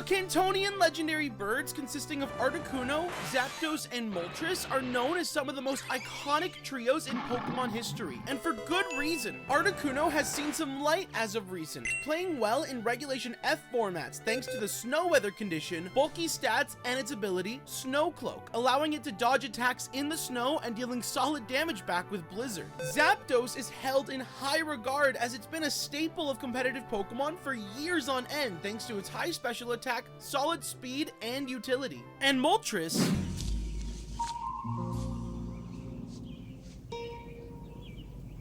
Kantonian legendary birds consisting of Articuno, Zapdos, and Moltres are known as some of the most iconic trios in Pokemon history, and for good reason. Articuno has seen some light as of recent, playing well in Regulation F formats thanks to the snow weather condition, bulky stats, and its ability, Snow Cloak, allowing it to dodge attacks in the snow and dealing solid damage back with Blizzard. Zapdos is held in high regard as it's been a staple of competitive Pokemon for years on end thanks to its high special attack, solid speed, and utility. And Moltres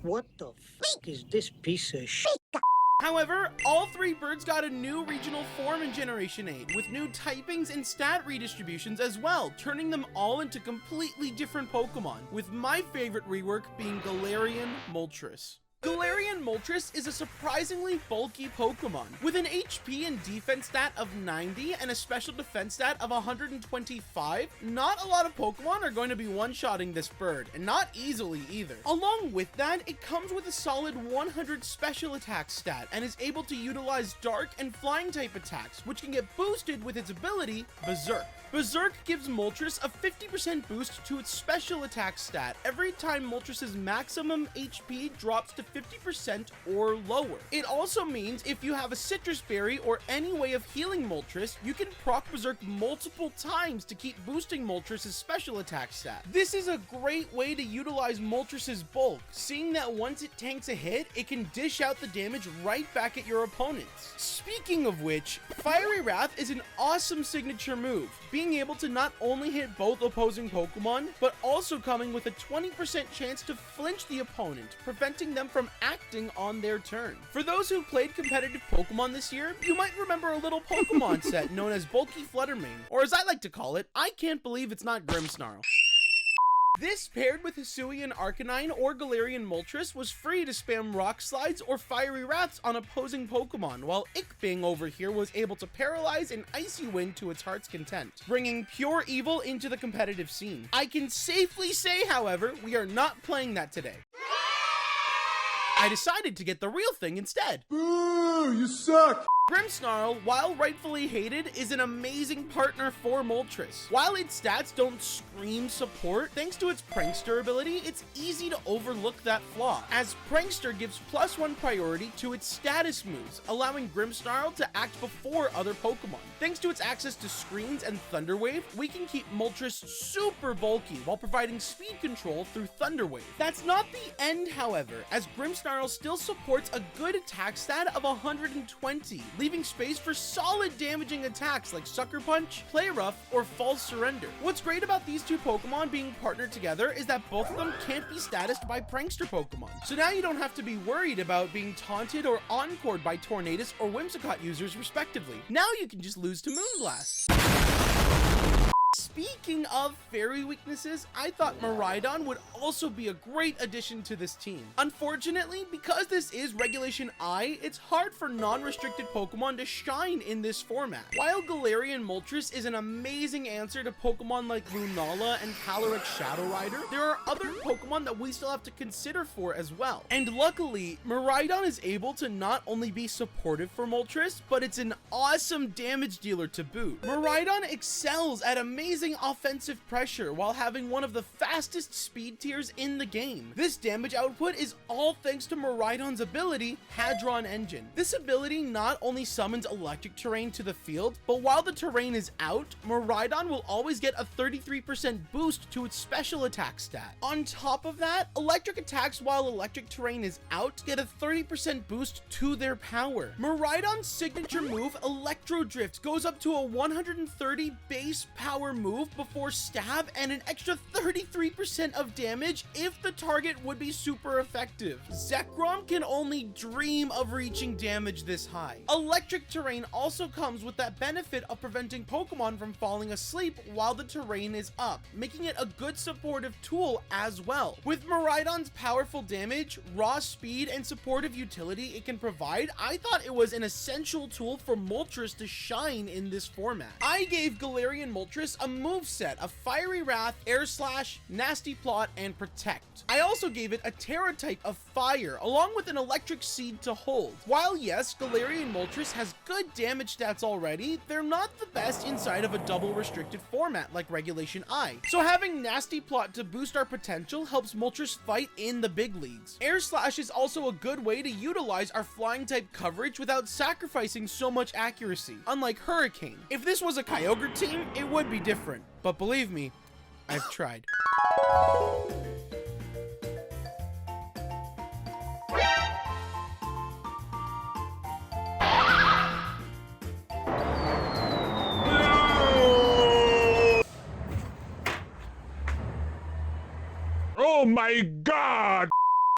What the f*** is this piece of shit? However, all three birds got a new regional form in Generation 8, with new typings and stat redistributions as well, turning them all into completely different Pokemon, with my favorite rework being Galarian Moltres. Galarian Moltres is a surprisingly bulky Pokemon. With an HP and defense stat of 90 and a special defense stat of 125, not a lot of Pokemon are going to be one-shotting this bird, and not easily either. Along with that, it comes with a solid 100 special attack stat, and is able to utilize dark and flying type attacks, which can get boosted with its ability, Berserk. Berserk gives Moltres a 50% boost to its special attack stat every time Moltres' maximum HP drops to 50% or lower. It also means if you have a citrus berry or any way of healing Moltres, you can proc Berserk multiple times to keep boosting Moltres' special attack stat. This is a great way to utilize Moltres' bulk, seeing that once it tanks a hit, it can dish out the damage right back at your opponents. Speaking of which, Fiery Wrath is an awesome signature move, being able to not only hit both opposing Pokemon, but also coming with a 20% chance to flinch the opponent, preventing them from acting on their turn. For those who played competitive Pokemon this year, you might remember a little Pokemon set known as Bulky Fluttermane, or as I like to call it, I can't believe it's not Grimmsnarl. This, paired with Hisuian Arcanine or Galarian Moltres, was free to spam Rock Slides or Fiery Wraths on opposing Pokemon, while Ickbing over here was able to paralyze an Icy Wind to its heart's content, bringing pure evil into the competitive scene. I can safely say, however, we are not playing that today. I decided to get the real thing instead. Boo, you suck! Grimmsnarl, while rightfully hated, is an amazing partner for Moltres. While its stats don't scream support, thanks to its Prankster ability, it's easy to overlook that flaw, as Prankster gives +1 priority to its status moves, allowing Grimmsnarl to act before other Pokemon. Thanks to its access to screens and Thunder Wave, we can keep Moltres super bulky while providing speed control through Thunder Wave. That's not the end, however, as Grimmsnarl still supports a good attack stat of 120, leaving space for solid damaging attacks like Sucker Punch, Play Rough, or False Surrender. What's great about these two Pokemon being partnered together is that both of them can't be statused by Prankster Pokemon. So now you don't have to be worried about being taunted or encored by Tornadus or Whimsicott users respectively. Now you can just lose to Moonblast. Speaking of fairy weaknesses, I thought Miraidon would also be a great addition to this team. Unfortunately, because this is Regulation I, it's hard for non-restricted Pokemon to shine in this format. While Galarian Moltres is an amazing answer to Pokemon like Lunala and Calyrex Shadow Rider, there are other Pokemon that we still have to consider for as well. And luckily, Miraidon is able to not only be supportive for Moltres, but it's an awesome damage dealer to boot. Miraidon excels at amazing offensive pressure while having one of the fastest speed tiers in the game. This damage output is all thanks to Miraidon's ability, Hadron Engine. This ability not only summons electric terrain to the field, but while the terrain is out, Miraidon will always get a 33% boost to its special attack stat. On top of that, electric attacks while electric terrain is out get a 30% boost to their power. Miraidon's signature move, Electro Drift, goes up to a 130 base power move before stab and an extra 33% of damage if the target would be super effective. Zekrom can only dream of reaching damage this high. Electric terrain also comes with that benefit of preventing Pokemon from falling asleep while the terrain is up, making it a good supportive tool as well. With Miraidon's powerful damage, raw speed, and supportive utility it can provide, I thought it was an essential tool for Moltres to shine in this format. I gave Galarian Moltres a moveset of Fiery Wrath, Air Slash, Nasty Plot, and Protect. I also gave it a Terra type of Fire, along with an Electric Seed to hold. While yes, Galarian Moltres has good damage stats already, they're not the best inside of a double restricted format like Regulation I. So having Nasty Plot to boost our potential helps Moltres fight in the big leagues. Air Slash is also a good way to utilize our flying type coverage without sacrificing so much accuracy, unlike Hurricane. If this was a Kyogre team, it would be different, but believe me, I've tried. Oh my god!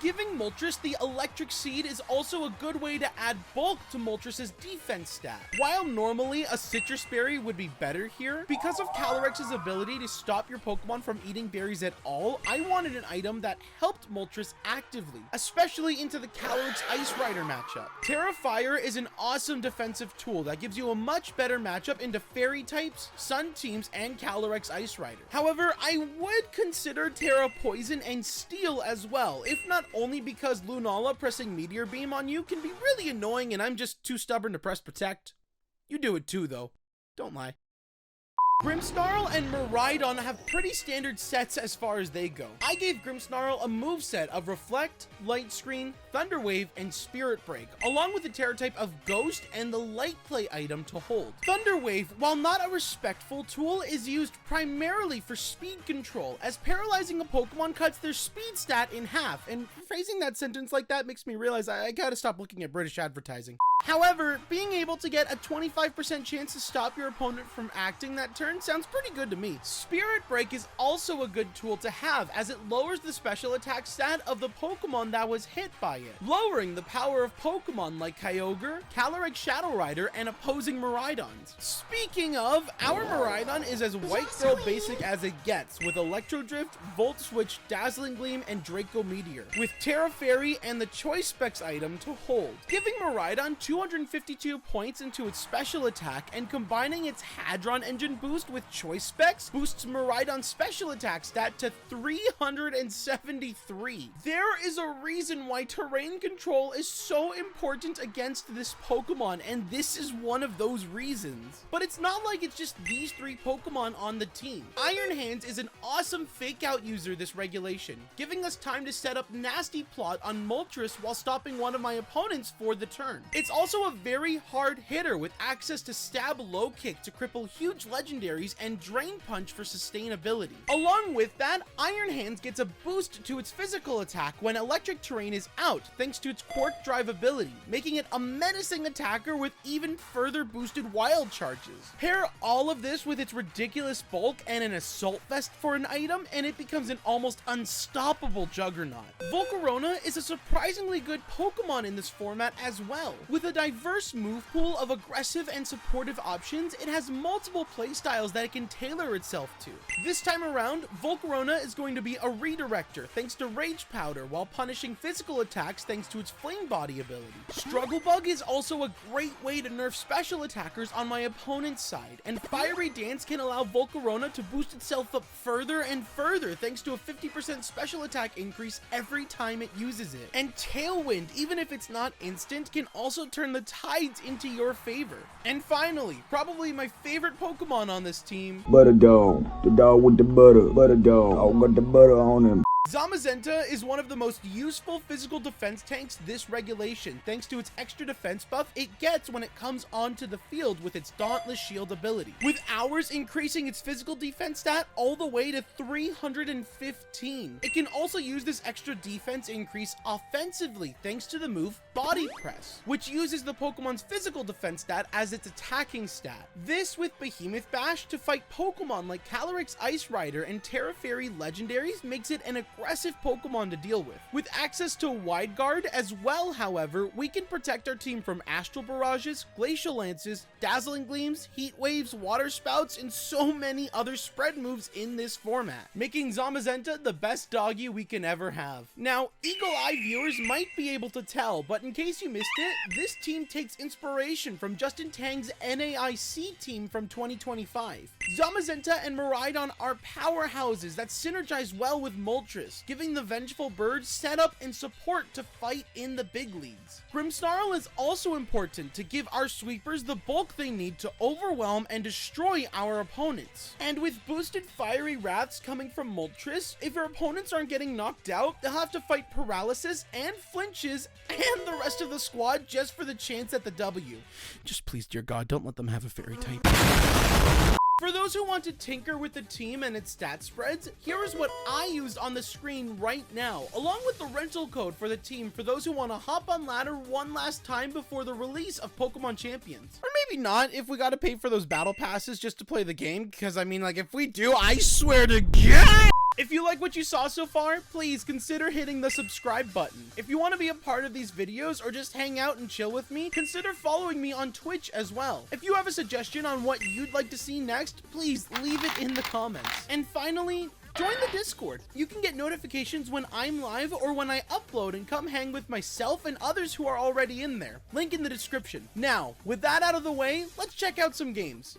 Giving Moltres the Electric Seed is also a good way to add bulk to Moltres' defense stat. While normally a Citrus Berry would be better here, because of Calyrex's ability to stop your Pokemon from eating berries at all, I wanted an item that helped Moltres actively, especially into the Calyrex Ice Rider matchup. Terra Fire is an awesome defensive tool that gives you a much better matchup into Fairy types, Sun teams, and Calyrex Ice Rider. However, I would consider Terra Poison and Steel as well, if not only because Lunala pressing Meteor Beam on you can be really annoying and I'm just too stubborn to press Protect. You do it too though, don't lie. Grimmsnarl and Miraidon have pretty standard sets as far as they go. I gave Grimmsnarl a moveset of Reflect, Light Screen, Thunder Wave, and Spirit Break, along with the Terra type of Ghost and the Light Play item to hold. Thunder Wave, while not a respectful tool, is used primarily for speed control, as paralyzing a Pokemon cuts their speed stat in half, and phrasing that sentence like that makes me realize I gotta stop looking at British advertising. However, being able to get a 25% chance to stop your opponent from acting that turn sounds pretty good to me. Spirit Break is also a good tool to have, as it lowers the special attack stat of the Pokemon that was hit by it, lowering the power of Pokemon like Kyogre, Calyrex Shadow Rider, and opposing Miraidons. Speaking of, our Miraidon is as white girl basic as it gets, with Electro Drift, Volt Switch, Dazzling Gleam, and Draco Meteor, with Terra Fairy and the Choice Specs item to hold, giving Miraidon 252 points into its special attack, and combining its Hadron Engine boost with Choice Specs boosts Miraidon's special attack stat to 373. There is a reason why terrain control is so important against this Pokemon, and this is one of those reasons. But it's not like it's just these three Pokemon on the team. Iron Hands is an awesome fake out user this regulation, giving us time to set up Nasty Plot on Moltres while stopping one of my opponents for the turn. It's also a very hard hitter with access to Stab Low Kick to cripple huge legendaries and Drain Punch for sustainability. Along with that, Iron Hands gets a boost to its physical attack when electric terrain is out thanks to its Quark Drive ability, making it a menacing attacker with even further boosted wild charges. Pair all of this with its ridiculous bulk and an Assault Vest for an item, and it becomes an almost unstoppable juggernaut. Volcarona is a surprisingly good Pokemon in this format as well. With a diverse move pool of aggressive and supportive options, it has multiple playstyles that it can tailor itself to. This time around, Volcarona is going to be a redirector thanks to Rage Powder, while punishing physical attacks thanks to its Flame Body ability. Struggle Bug is also a great way to nerf special attackers on my opponent's side, and Fiery Dance can allow Volcarona to boost itself up further and further thanks to a 50% special attack increase every time it uses it. And Tailwind, even if it's not instant, can also turn the tides into your favor. And finally, probably my favorite Pokemon on this team, Butta Dawg, the dog with the butter. Butta Dawg, got the butter on him. Zamazenta is one of the most useful physical defense tanks this regulation, thanks to its extra defense buff it gets when it comes onto the field with its Dauntless Shield ability, with Hours increasing its physical defense stat all the way to 315. It can also use this extra defense increase offensively thanks to the move Body Press, which uses the Pokemon's physical defense stat as its attacking stat. This with Behemoth Bash to fight Pokemon like Calyrex Ice Rider and Terra Fairy legendaries makes it an aggressive Pokemon to deal with. With access to Wide Guard as well, however, we can protect our team from Astral Barrages, Glacial Lances, Dazzling Gleams, Heat Waves, Water Spouts, and so many other spread moves in this format, making Zamazenta the best doggy we can ever have. Now, Eagle Eye viewers might be able to tell, but in case you missed it, this team takes inspiration from Justin Tang's NAIC team from 2025. Zamazenta and Miraidon are powerhouses that synergize well with Moltres, giving the vengeful bird setup and support to fight in the big leagues. Grimmsnarl is also important to give our sweepers the bulk they need to overwhelm and destroy our opponents. And with boosted fiery wraths coming from Moltres, if your opponents aren't getting knocked out, they'll have to fight paralysis and flinches and the rest of the squad just for the chance at the W. Just please, dear God, don't let them have a fairy type. For those who want to tinker with the team and its stat spreads, here is what I used on the screen right now, along with the rental code for the team for those who want to hop on ladder one last time before the release of Pokemon Champions. Or maybe not if we gotta pay for those battle passes just to play the game, because I mean, like, if we do, I swear to God! If you like what you saw so far, please consider hitting the subscribe button. If you want to be a part of these videos or just hang out and chill with me, consider following me on Twitch as well. If you have a suggestion on what you'd like to see next, please leave it in the comments. And finally, join the Discord. You can get notifications when I'm live or when I upload and come hang with myself and others who are already in there. Link in the description. Now, with that out of the way, let's check out some games.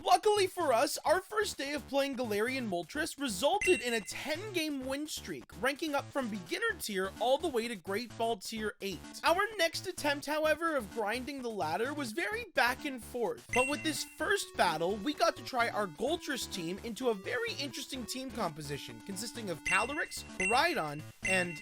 Luckily for us, our first day of playing Galarian Moltres resulted in a 10-game win streak, ranking up from beginner tier all the way to Great Ball tier 8. Our next attempt, however, of grinding the ladder was very back and forth, but with this first battle, we got to try our Goltres team into a very interesting team composition, consisting of Calyrex, Miraidon, and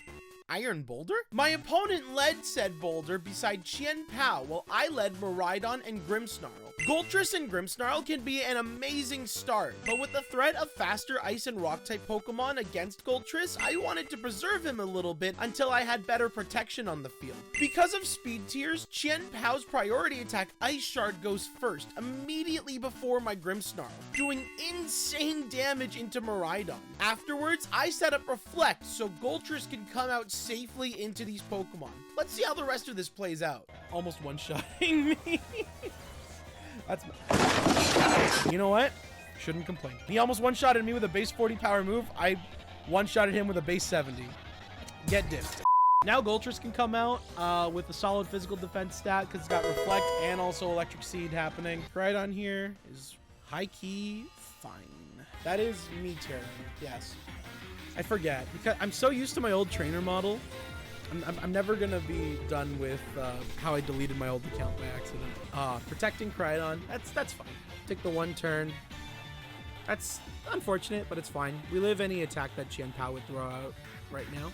Iron Boulder? My opponent led said Boulder beside Chien Pao, while I led Miraidon and Grimmsnarl. Goltres and Grimmsnarl can be an amazing start, but with the threat of faster ice and rock type Pokemon against Goltres, I wanted to preserve him a little bit until I had better protection on the field. Because of speed tiers, Chien Pao's priority attack Ice Shard goes first, immediately before my Grimmsnarl, doing insane damage into Miraidon. Afterwards, I set up Reflect so Goltres can come out safely into these Pokemon. Let's see how the rest of this plays out. Almost one-shotting me. That's you know what? Shouldn't complain. He almost one-shotted me with a base 40 power move. I one-shotted him with a base 70. Get diffed. Now Goltres can come out with a solid physical defense stat because it's got Reflect and also Electric Seed happening. Right on here is high-key fine. That is me tearing. Yes. I forget because I'm so used to my old trainer model. I'm never gonna be done with how I deleted my old account by accident. Protecting Miraidon, that's fine. Take the one turn. That's unfortunate, but it's fine. We live any attack that Chien Pao would throw out right now.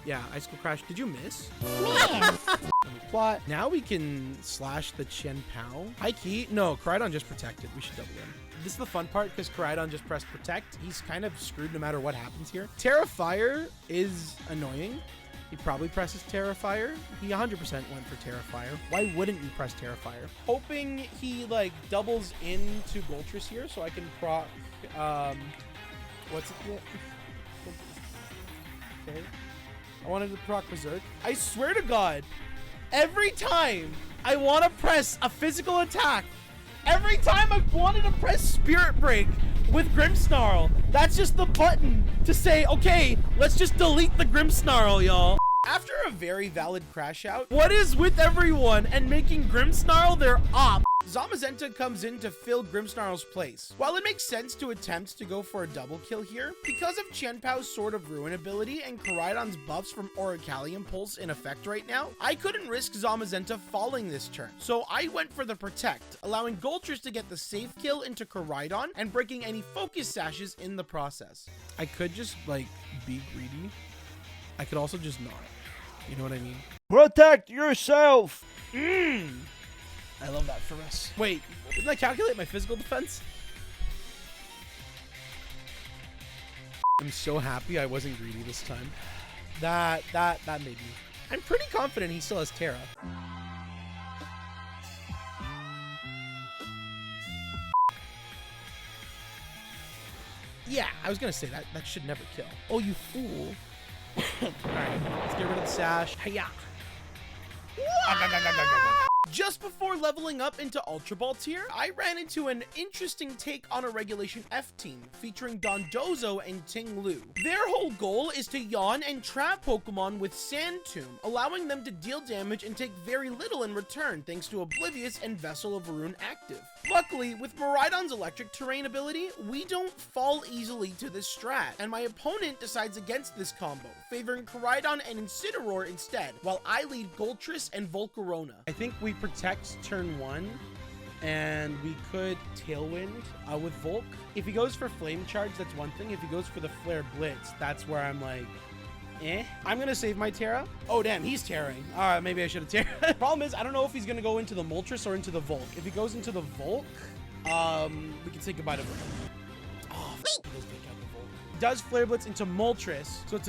Yeah, Icicle Crash. Did you miss? Let me plot. Now we can slash the Chien Pao. High key. No, Miraidon just protected. We should double in. This is the fun part because Miraidon just pressed protect. He's kind of screwed no matter what happens here. Terra Fire is annoying. He probably presses Terra Fire. He 100% went for Terra Fire. Why wouldn't you press Terra Fire? Hoping he like doubles into Goltres here so I can proc what's it? Okay. I wanted to proc Berserk. I swear to God, every time I want to press a physical attack, every time I wanted to press Spirit Break with Grimmsnarl, that's just the button to say, okay, let's just delete the Grimmsnarl, y'all. After a very valid crash out, what is with everyone and making Grimmsnarl their op? Zamazenta comes in to fill Grimmsnarl's place. While it makes sense to attempt to go for a double kill here, because of Chien Pao's Sword of Ruin ability and Miraidon's buffs from Orichalcum Pulse in effect right now, I couldn't risk Zamazenta falling this turn. So I went for the Protect, allowing Goltres to get the safe kill into Miraidon and breaking any focus sashes in the process. I could just like be greedy. I could also just not. You know what I mean? Protect yourself! I love that for us. Wait, didn't I calculate my physical defense? I'm so happy I wasn't greedy this time. That made me. I'm pretty confident he still has Terra. Yeah, I was gonna say that should never kill. Oh, you fool. Alright, let's get rid of the sash. Hiya. Just before leveling up into Ultra Ball tier, I ran into an interesting take on a Regulation F team featuring Dondozo and Ting-Lu. Their whole goal is to yawn and trap Pokemon with Sand Tomb, allowing them to deal damage and take very little in return thanks to Oblivious and Vessel of Varun active. Luckily, with Miraidon's electric terrain ability, we don't fall easily to this strat, and my opponent decides against this combo, favoring Koraidon and Incineroar instead, while I lead Goltres and Volcarona. I think we protect turn 1, and we could Tailwind with Volk. If he goes for Flame Charge, that's one thing. If he goes for the Flare Blitz, that's where I'm like, eh. I'm gonna save my Terra. Oh damn, he's tearing. Alright, maybe I should have Terra. Problem is, I don't know if he's gonna go into the Moltres or into the Volk. If he goes into the Volk, we can say goodbye to Volk. Oh, he does take out the Volk. He does Flare Blitz into Moltres, so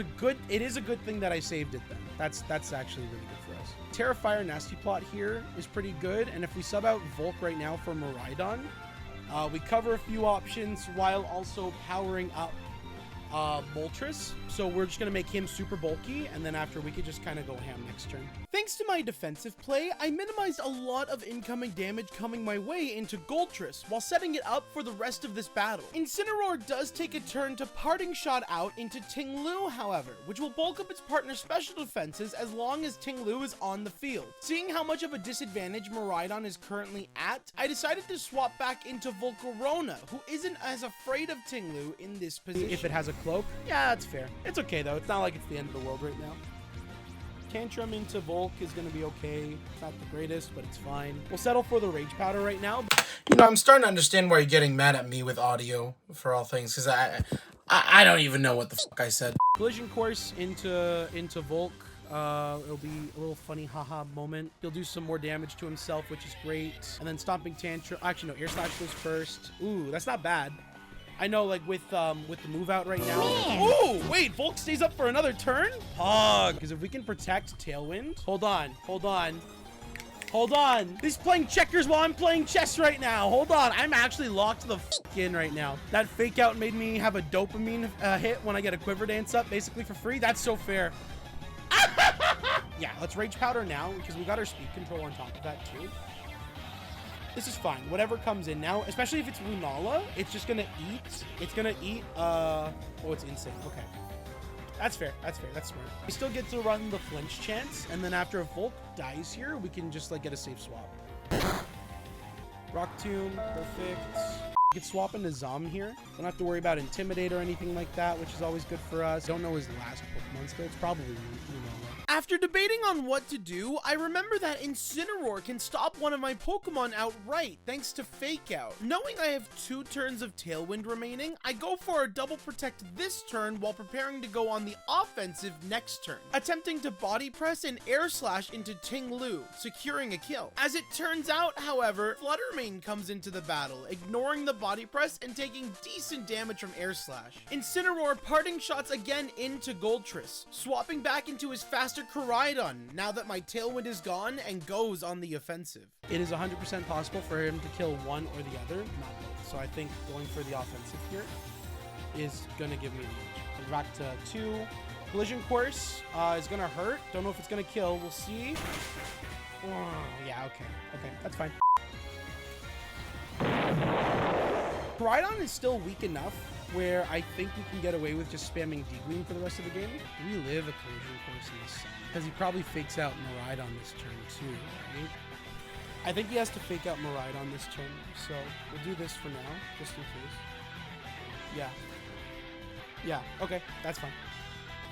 it is a good thing that I saved it then. That's actually really good for us. Terra Fire Nasty Plot here is pretty good, and if we sub out Volk right now for Miraidon, we cover a few options while also powering up Moltres, so we're just gonna make him super bulky, and then after we could just kind of go ham next turn. Thanks to my defensive play, I minimized a lot of incoming damage coming my way into Goltres while setting it up for the rest of this battle. Incineroar does take a turn to Parting Shot out into Ting-Lu, however, which will bulk up its partner's special defenses as long as Ting-Lu is on the field. Seeing how much of a disadvantage Miraidon is currently at, I decided to swap back into Volcarona, who isn't as afraid of Ting-Lu in this position. If it has a cloak, yeah, that's fair. It's okay though, it's not like it's the end of the world right now. Tantrum into Volk is going to be okay. It's not the greatest, but it's fine. We'll settle for the Rage Powder right now. You know, I'm starting to understand why you're getting mad at me with audio for all things, because I don't even know what the fuck I said. Collision Course into Volk. It'll be a little funny haha moment. He'll do some more damage to himself, which is great. And then Stomping Tantrum. Actually, no, Air Slash goes first. Ooh, that's not bad. I know, like, with the move out right now. Oh, wait, Volk stays up for another turn? Pog. Because if we can protect Tailwind. Hold on. He's playing checkers while I'm playing chess right now. Hold on. I'm actually locked the f in right now. That fake out made me have a dopamine hit when I get a Quiver Dance up, basically for free. That's so fair. Yeah, let's Rage Powder now, because we got our speed control on top of that, too. This is fine. Whatever comes in now, especially if it's Lunala, it's just gonna eat. It's gonna eat, oh, it's insane. Okay. That's fair. That's smart. We still get to run the flinch chance, and then after a Volk dies here, we can just, like, get a safe swap. Rock Tomb, perfect. We can swap into Zom here. Don't have to worry about Intimidate or anything like that, which is always good for us. Don't know his last Pokemon skill. It's probably Lunala. After debating on what to do, I remember that Incineroar can stop one of my Pokemon outright thanks to Fake Out. Knowing I have 2 turns of Tailwind remaining, I go for a double protect this turn while preparing to go on the offensive next turn, attempting to body press and air slash into Ting-Lu, securing a kill. As it turns out, however, Fluttermane comes into the battle, ignoring the body press and taking decent damage from air slash. Incineroar parting shots again into Goltres, swapping back into his faster Koraidon now that my Tailwind is gone and goes on the offensive. It is 100% possible for him to kill one or the other, not both. So I think going for the offensive here is going to give me the edge. And back to 2. Collision Course is going to hurt. Don't know if it's going to kill. We'll see. Oh, yeah, okay, that's fine. Koraidon is still weak enough where I think we can get away with just spamming D-Gleam for the rest of the game. Do we live a Collision Course in this? Because he probably fakes out Miraidon this turn too, right? I think he has to fake out Miraidon this turn, so we'll do this for now, just in case. Yeah, okay, that's fine.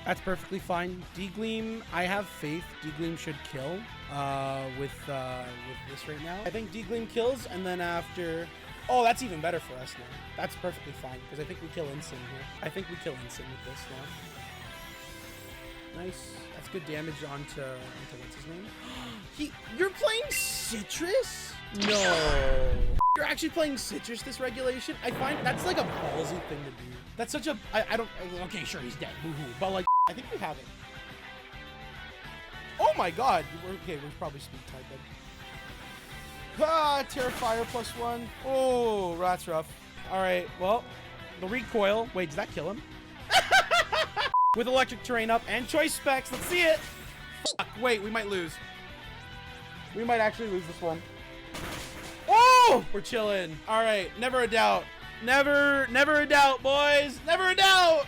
That's perfectly fine. D-Gleam, I have faith D-Gleam should kill with this right now. I think D-Gleam kills, and then after... Oh, that's even better for us now. That's perfectly fine, because I think we kill Incin here. I think we kill Incin with this now. Nice. That's good damage onto what's his name? You're playing Citrus? No. You're actually playing Citrus this regulation? I find that's like a ballsy thing to do. That's such a... I don't... Okay, sure, he's dead. Boo-hoo. But, like, I think we have it. Oh, my God. Okay, we're probably speed tied then. Ah, Terra Fire +1. Oh, that's rough. All right, well, The recoil. Wait, does that kill him? With electric terrain up and choice specs. Let's see it. Fuck. Wait, we might lose. We might actually lose this one. Oh! We're chilling. All right. Never a doubt. Never a doubt, boys. Never a doubt.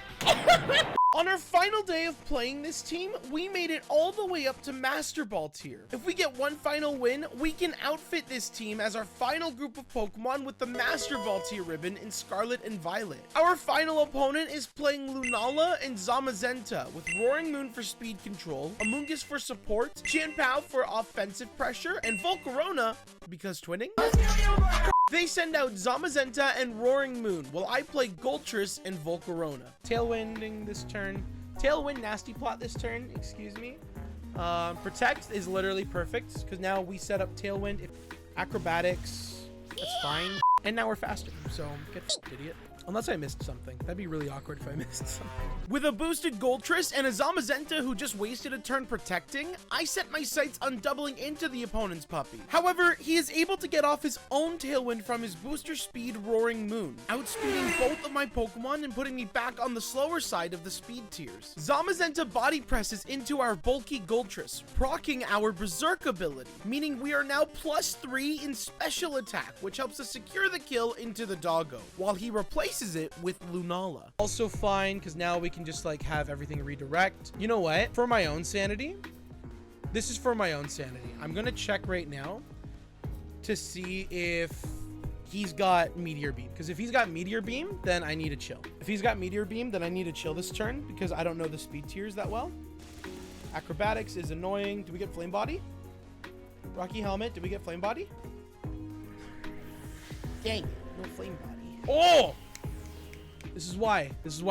On our final day of playing this team, we made it all the way up to Master Ball tier. If we get one final win, we can outfit this team as our final group of Pokemon with the Master Ball tier ribbon in Scarlet and Violet. Our final opponent is playing Lunala and Zamazenta with Roaring Moon for speed control, Amoonguss for support, Chien-Pao for offensive pressure, and Volcarona because twinning. They send out Zamazenta and Roaring Moon, while I play Goltres and Volcarona. Tailwinding this turn. Tailwind Nasty Plot this turn, excuse me. Protect is literally perfect, because now we set up Tailwind. Acrobatics, that's fine. And now we're faster, so get f***ed, idiot. Unless I missed something. That'd be really awkward if I missed something. With a boosted Goltres and a Zamazenta who just wasted a turn protecting, I set my sights on doubling into the opponent's puppy. However, he is able to get off his own Tailwind from his booster speed Roaring Moon, outspeeding both of my Pokemon and putting me back on the slower side of the speed tiers. Zamazenta body presses into our bulky Goltres, proccing our Berserk ability, meaning we are now +3 in special attack, which helps us secure the kill into the doggo, while he replaces it with Lunala. Also fine, because now we can just like have everything redirect. You know what? For my own sanity, this is for my own sanity. I'm gonna check right now to see if he's got Meteor Beam, because if he's got Meteor Beam, then I need to chill. If he's got Meteor Beam, then I need to chill this turn because I don't know the speed tiers that well. Acrobatics is annoying. Do we get Flame Body? Rocky Helmet, did we get Flame Body? Dang, no Flame Body. Oh! This is why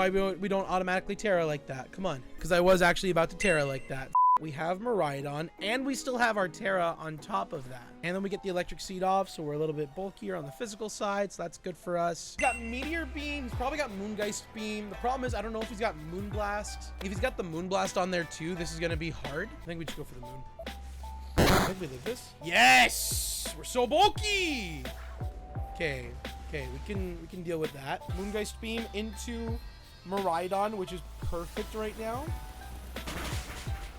we don't automatically Terra like that. Come on. Because I was actually about to Terra like that. We have Miraidon, and we still have our Terra on top of that. And then we get the Electric Seed off, so we're a little bit bulkier on the physical side, so that's good for us. He's got Meteor Beam. He's probably got Moongeist Beam. The problem is, I don't know if he's got Moonblast. If he's got the Moonblast on there too, this is going to be hard. I think we just go for the Moon. I think we live this. Yes! We're so bulky! Okay. Okay, we can deal with that. Moongeist Beam into Miraidon, which is perfect right now.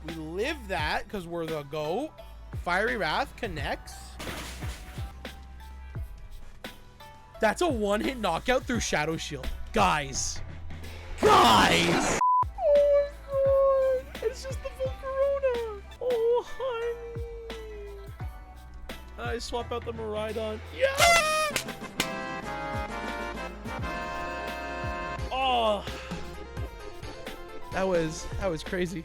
We live that because we're the GOAT. Fiery Wrath connects. That's a one-hit knockout through Shadow Shield. Guys. Guys! Oh my god! It's just the Volcarona! Oh, honey! I swap out the Miraidon. Yeah! Oh, that was crazy.